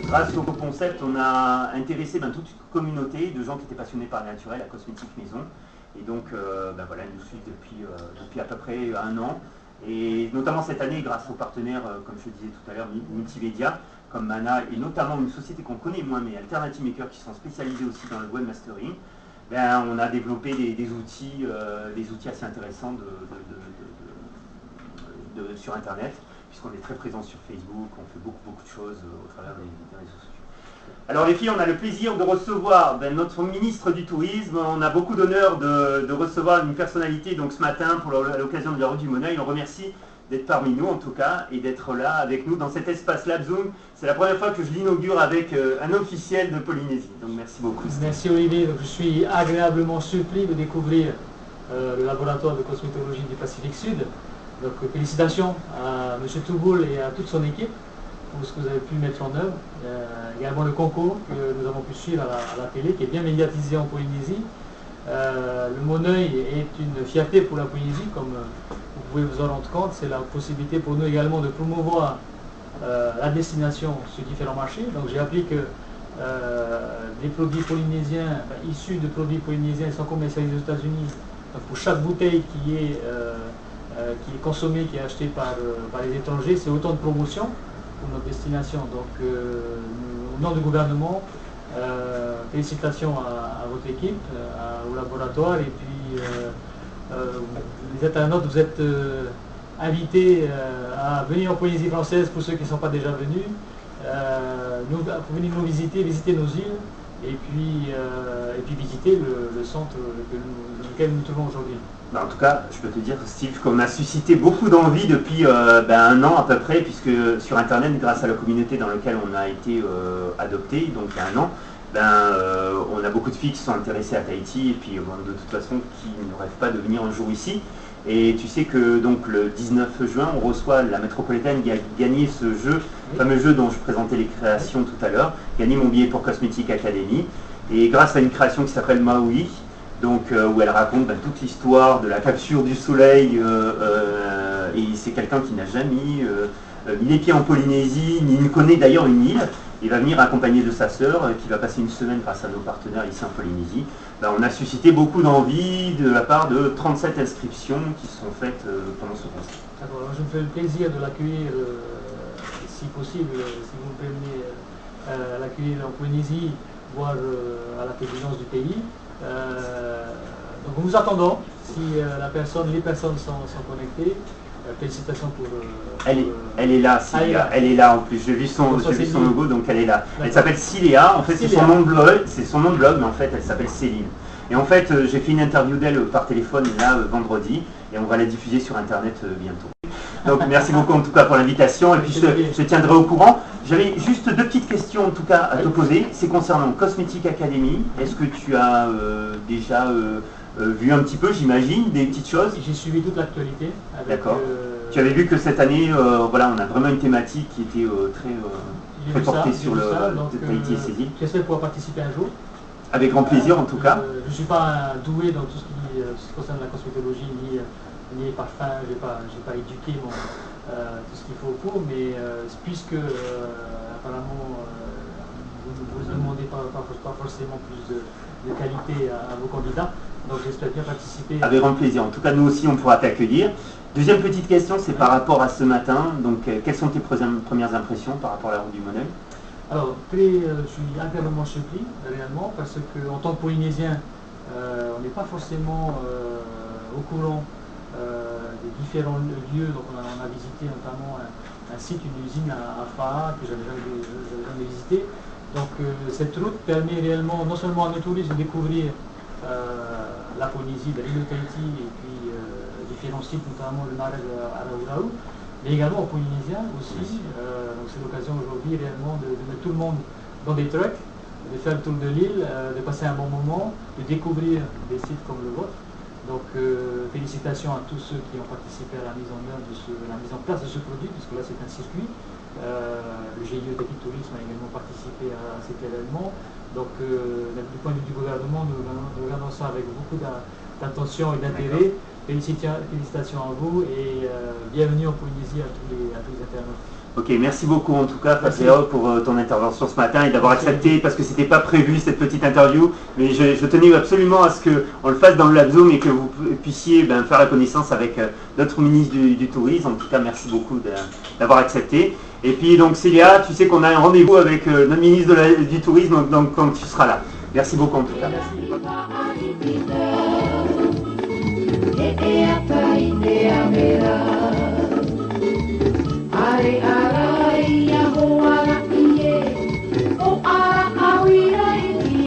Grâce au concept, on a intéressé toute une communauté de gens qui étaient passionnés par le naturel, la cosmétique maison. Et donc, voilà, ils nous suivent depuis à peu près un an. Et notamment cette année, grâce aux partenaires, comme je disais tout à l'heure, multimédia, comme Mana, et notamment une société qu'on connaît moins, mais Alternative Maker, qui sont spécialisés aussi dans le webmastering, on a développé des outils assez intéressants sur Internet, puisqu'on est très présent sur Facebook, on fait beaucoup de choses au travers des réseaux sociaux. Alors les filles, on a le plaisir de recevoir notre ministre du Tourisme. On a beaucoup d'honneur de recevoir une personnalité donc ce matin pour l'occasion de la rue du Moneuil. On remercie d'être parmi nous en tout cas et d'être là avec nous dans cet espace Lab Zoom. C'est la première fois que je l'inaugure avec un officiel de Polynésie. Donc merci beaucoup. Merci Olivier. Donc, je suis agréablement surpris de découvrir le laboratoire de cosmétologie du Pacifique Sud. Donc félicitations à M. Touboul et à toute son équipe pour ce que vous avez pu mettre en œuvre. Également le concours que nous avons pu suivre à la télé, qui est bien médiatisé en Polynésie. Le Moneuil est une fierté pour la Polynésie, comme vous pouvez vous en rendre compte. C'est la possibilité pour nous également de promouvoir la destination sur différents marchés. Donc j'ai appris que des produits polynésiens, issus de produits polynésiens, sont commercialisés aux États-Unis. Pour chaque bouteille qui est consommée, qui est achetée par les étrangers, c'est autant de promotion pour notre destination. Donc au nom du gouvernement, félicitations à votre équipe, au laboratoire, et puis les internautes, vous êtes invités à venir en Polynésie française pour ceux qui ne sont pas déjà venus, pour venir nous visiter nos îles, et puis visiter le centre dans lequel nous nous trouvons aujourd'hui. En tout cas, je peux te dire, Steve, qu'on a suscité beaucoup d'envie depuis un an à peu près, puisque sur Internet, grâce à la communauté dans laquelle on a été adopté, donc il y a un an, on a beaucoup de filles qui sont intéressées à Tahiti, et puis de toute façon, qui ne rêvent pas de venir un jour ici. Et tu sais que donc le 19 juin, on reçoit la métropolitaine qui a gagné ce jeu, le fameux jeu dont je présentais les créations tout à l'heure, gagné mon billet pour Cosmetic Academy. Et grâce à une création qui s'appelle Maui, donc, où elle raconte toute l'histoire de la capture du soleil, et c'est quelqu'un qui n'a jamais mis les pieds en Polynésie, ni ne connaît d'ailleurs une île. Il va venir accompagné de sa sœur, qui va passer une semaine grâce à nos partenaires ici en Polynésie. On a suscité beaucoup d'envie de la part de 37 inscriptions qui sont faites pendant ce concert. Alors, je me fais le plaisir de l'accueillir, si possible, si vous me permettez, l'accueillir en Polynésie, voire à la présidence du pays. Donc nous attendons, si les personnes sont connectées. Félicitations pour... elle est là, Cilia. Elle est là en plus. J'ai vu son logo, donc elle est là. Elle s'appelle Cilia. En fait, c'est son nom de blog, mais en fait, elle s'appelle Céline. Et en fait, j'ai fait une interview d'elle par téléphone là vendredi, et on va la diffuser sur Internet bientôt. Donc merci beaucoup en tout cas pour l'invitation, et puis je tiendrai au courant. J'avais juste deux petites questions en tout cas à te poser. C'est concernant Cosmetic Academy. Est-ce que tu as déjà vu un petit peu, j'imagine, des petites choses? J'ai suivi toute l'actualité. D'accord. Tu avais vu que cette année, voilà, on a vraiment une thématique qui était très portée sur le Tahiti et ses îles. J'espère pouvoir participer un jour. Avec grand plaisir en tout cas. Je ne suis pas doué dans tout ce qui concerne la cosmétologie, ni les parfums, je n'ai pas éduqué tout ce qu'il faut pour, mais puisque apparemment vous ne demandez pas forcément plus de qualité à vos candidats, donc j'espère bien participer. Avec grand plaisir, en tout cas nous aussi on pourra t'accueillir. Deuxième petite question, c'est par rapport à ce matin, donc quelles sont tes premières impressions par rapport à la route du Moneuil? Alors, je suis agréablement surpris, réellement, parce qu'en tant que Polynésien, on n'est pas forcément au courant des différents lieux. Donc, on a visité notamment un site, une usine à Faa, que j'avais jamais visité. Donc, cette route permet réellement, non seulement à nos touristes de découvrir la Polynésie, l'île de Tahiti, et puis différents sites, notamment le Narev à Raouraou, mais également aux Polynésiens aussi. Donc c'est l'occasion aujourd'hui réellement de mettre tout le monde dans des trucks, de faire le tour de l'île, de passer un bon moment, de découvrir des sites comme le vôtre. Donc félicitations à tous ceux qui ont participé à la mise en œuvre, la mise en place de ce produit, puisque là c'est un circuit. Le GIE d'Equipe Tourisme a également participé à cet événement. Donc du point de vue du gouvernement, nous regardons ça avec beaucoup d'attention et d'intérêt. Félicitations à vous et bienvenue en Polynésie à tous les internautes. Ok, merci beaucoup en tout cas Fabio pour ton intervention ce matin et d'avoir accepté, parce que c'était pas prévu cette petite interview, mais je tenais absolument à ce qu'on le fasse dans le Lab Zoom et que vous puissiez faire la connaissance avec notre ministre du Tourisme. En tout cas, merci beaucoup d'avoir accepté. Et puis donc Célia, tu sais qu'on a un rendez-vous avec notre ministre du Tourisme, donc quand tu seras là. Merci beaucoup en tout cas. Merci.